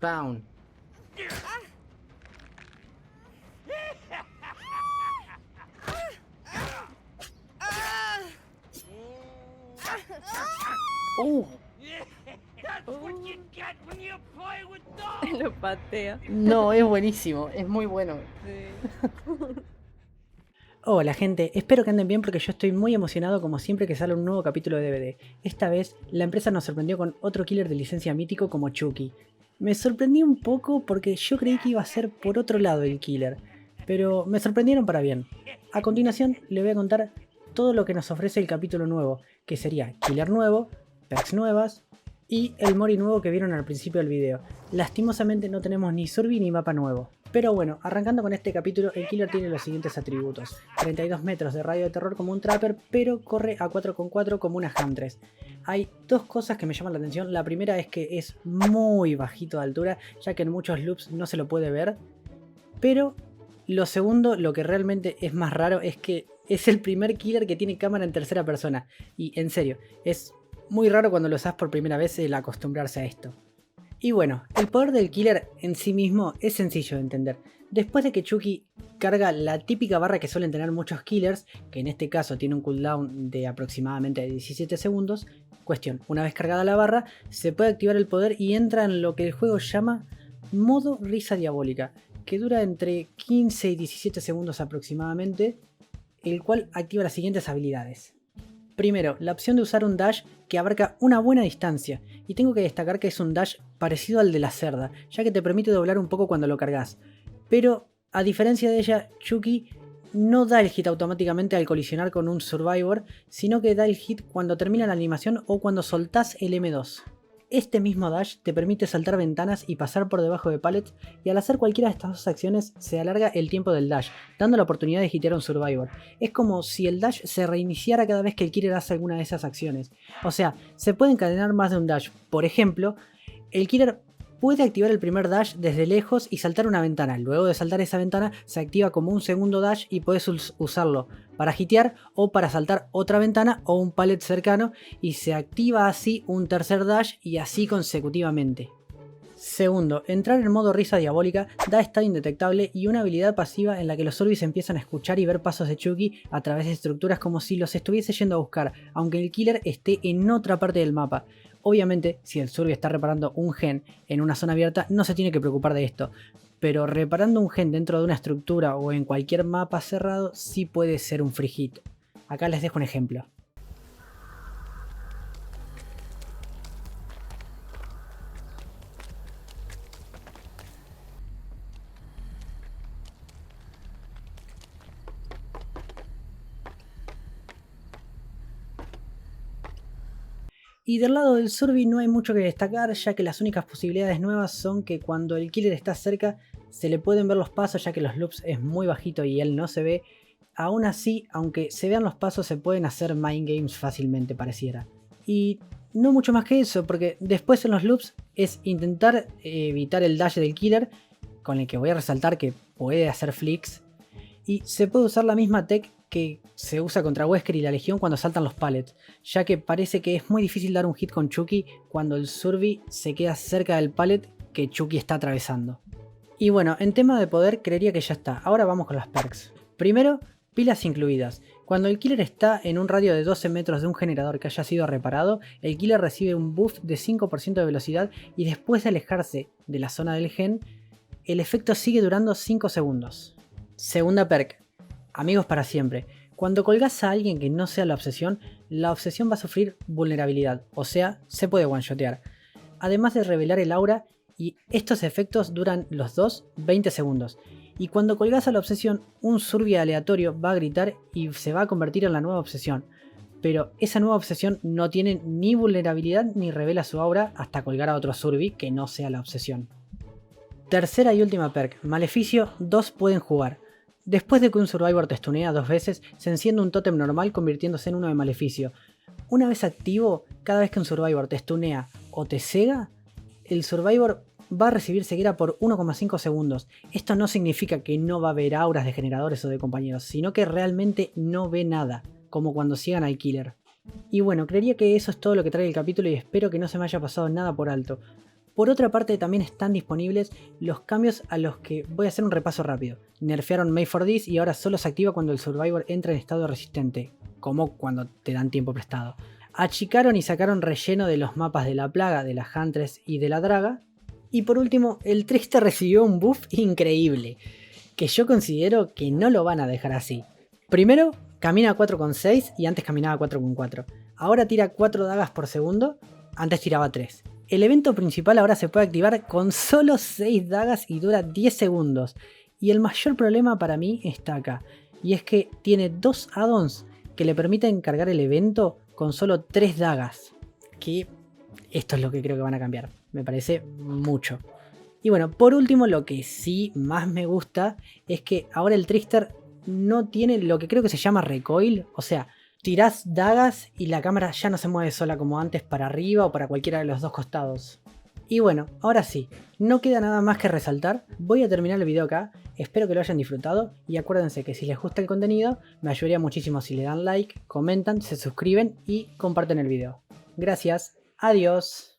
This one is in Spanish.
Pound. Uh, Lo patea. no, es buenísimo, es muy bueno. Sí. Hola gente, espero que anden bien porque yo estoy muy emocionado como siempre que sale un nuevo capítulo de DVD. Esta vez, la empresa nos sorprendió con otro killer de licencia mítico como Chucky. Me sorprendí un poco porque yo creí que iba a ser por otro lado el killer, pero me sorprendieron para bien. A continuación, les voy a contar todo lo que nos ofrece el capítulo nuevo, que sería killer nuevo, perks nuevas y el Mori nuevo que vieron al principio del video. Lastimosamente no tenemos ni survey ni mapa nuevo. Pero bueno, arrancando con este capítulo, el killer tiene los siguientes atributos. 32 metros de radio de terror como un trapper, pero corre a 4,4 como una Huntress. Hay dos cosas que me llaman la atención. La primera es que es muy bajito de altura, ya que en muchos loops no se lo puede ver. Pero lo segundo, lo que realmente es más raro, es que es el primer killer que tiene cámara en tercera persona. Y en serio, es muy raro cuando lo usas por primera vez el acostumbrarse a esto. Y bueno, el poder del killer en sí mismo es sencillo de entender. Después de que Chucky carga la típica barra que suelen tener muchos killers, que en este caso tiene un cooldown de aproximadamente 17 segundos, cuestión, una vez cargada la barra, se puede activar el poder y entra en lo que el juego llama modo risa diabólica, que dura entre 15 y 17 segundos aproximadamente, el cual activa las siguientes habilidades. Primero, la opción de usar un dash que abarca una buena distancia, y tengo que destacar que es un dash parecido al de la cerda, ya que te permite doblar un poco cuando lo cargas. Pero, a diferencia de ella, Chucky no da el hit automáticamente al colisionar con un Survivor, sino que da el hit cuando termina la animación o cuando soltás el M2. Este mismo dash te permite saltar ventanas y pasar por debajo de pallets, y al hacer cualquiera de estas dos acciones se alarga el tiempo del dash, dando la oportunidad de hitear a un Survivor. Es como si el dash se reiniciara cada vez que el killer hace alguna de esas acciones. O sea, se puede encadenar más de un dash. Por ejemplo, el killer puede activar el primer dash desde lejos y saltar una ventana. Luego de saltar esa ventana se activa como un segundo dash y puedes usarlo para hitear o para saltar otra ventana o un pallet cercano, y se activa así un tercer dash y así consecutivamente. Segundo, entrar en modo risa diabólica da estado indetectable y una habilidad pasiva en la que los zombies empiezan a escuchar y ver pasos de Chucky a través de estructuras como si los estuviese yendo a buscar, aunque el killer esté en otra parte del mapa. Obviamente, si el zombie está reparando un gen en una zona abierta, no se tiene que preocupar de esto, pero reparando un gen dentro de una estructura o en cualquier mapa cerrado sí puede ser un free hit. Acá les dejo un ejemplo. Y del lado del survey no hay mucho que destacar, ya que las únicas posibilidades nuevas son que cuando el killer está cerca se le pueden ver los pasos, ya que los loops es muy bajito y él no se ve. Aún así, aunque se vean los pasos, se pueden hacer mind games fácilmente, pareciera. Y no mucho más que eso, porque después en los loops es intentar evitar el dash del killer, con el que voy a resaltar que puede hacer flicks. Y se puede usar la misma tech que se usa contra Wesker y la Legión cuando saltan los pallets, ya que parece que es muy difícil dar un hit con Chucky cuando el survey se queda cerca del pallet que Chucky está atravesando. Y bueno, en tema de poder creería que ya está. Ahora vamos con las perks. Primero, pilas incluidas. Cuando el killer está en un radio de 12 metros de un generador que haya sido reparado, el killer recibe un buff de 5% de velocidad, y después de alejarse de la zona del gen, el efecto sigue durando 5 segundos. Segunda perk, amigos para siempre. Cuando colgás a alguien que no sea la obsesión va a sufrir vulnerabilidad, o sea, se puede one-shotear. Además de revelar el aura, y estos efectos duran los dos 20 segundos. Y cuando colgás a la obsesión, un survey aleatorio va a gritar y se va a convertir en la nueva obsesión. Pero esa nueva obsesión no tiene ni vulnerabilidad ni revela su aura hasta colgar a otro survey que no sea la obsesión. Tercera y última perk, Maleficio, 2 pueden jugar. Después de que un Survivor te stunea 2 veces, se enciende un tótem normal convirtiéndose en uno de Maleficio. Una vez activo, cada vez que un Survivor te stunea o te cega, el Survivor va a recibir ceguera por 1,5 segundos. Esto no significa que no va a haber auras de generadores o de compañeros, sino que realmente no ve nada, como cuando ciegan al killer. Y bueno, creería que eso es todo lo que trae el capítulo y espero que no se me haya pasado nada por alto. Por otra parte también están disponibles los cambios a los que voy a hacer un repaso rápido. Nerfearon Made for This y ahora solo se activa cuando el Survivor entra en estado resistente, como cuando te dan tiempo prestado. Achicaron y sacaron relleno de los mapas de la plaga, de la Huntress y de la Draga. Y por último, el Trickster recibió un buff increíble, que yo considero que no lo van a dejar así. Primero, camina a 4,6 y antes caminaba a 4,4. Ahora tira 4 dagas por segundo, antes tiraba 3. El evento principal ahora se puede activar con solo 6 dagas y dura 10 segundos. Y el mayor problema para mí está acá. Y es que tiene 2 add-ons que le permiten cargar el evento con solo 3 dagas. Que esto es lo que creo que van a cambiar. Me parece mucho. Y bueno, por último, lo que sí más me gusta es que ahora el Trickster no tiene lo que creo que se llama recoil. O sea, tirás dagas y la cámara ya no se mueve sola como antes para arriba o para cualquiera de los dos costados. Y bueno, ahora sí, no queda nada más que resaltar. Voy a terminar el video acá. Espero que lo hayan disfrutado. Y acuérdense que si les gusta el contenido, me ayudaría muchísimo si le dan like, comentan, se suscriben y comparten el video. Gracias, adiós.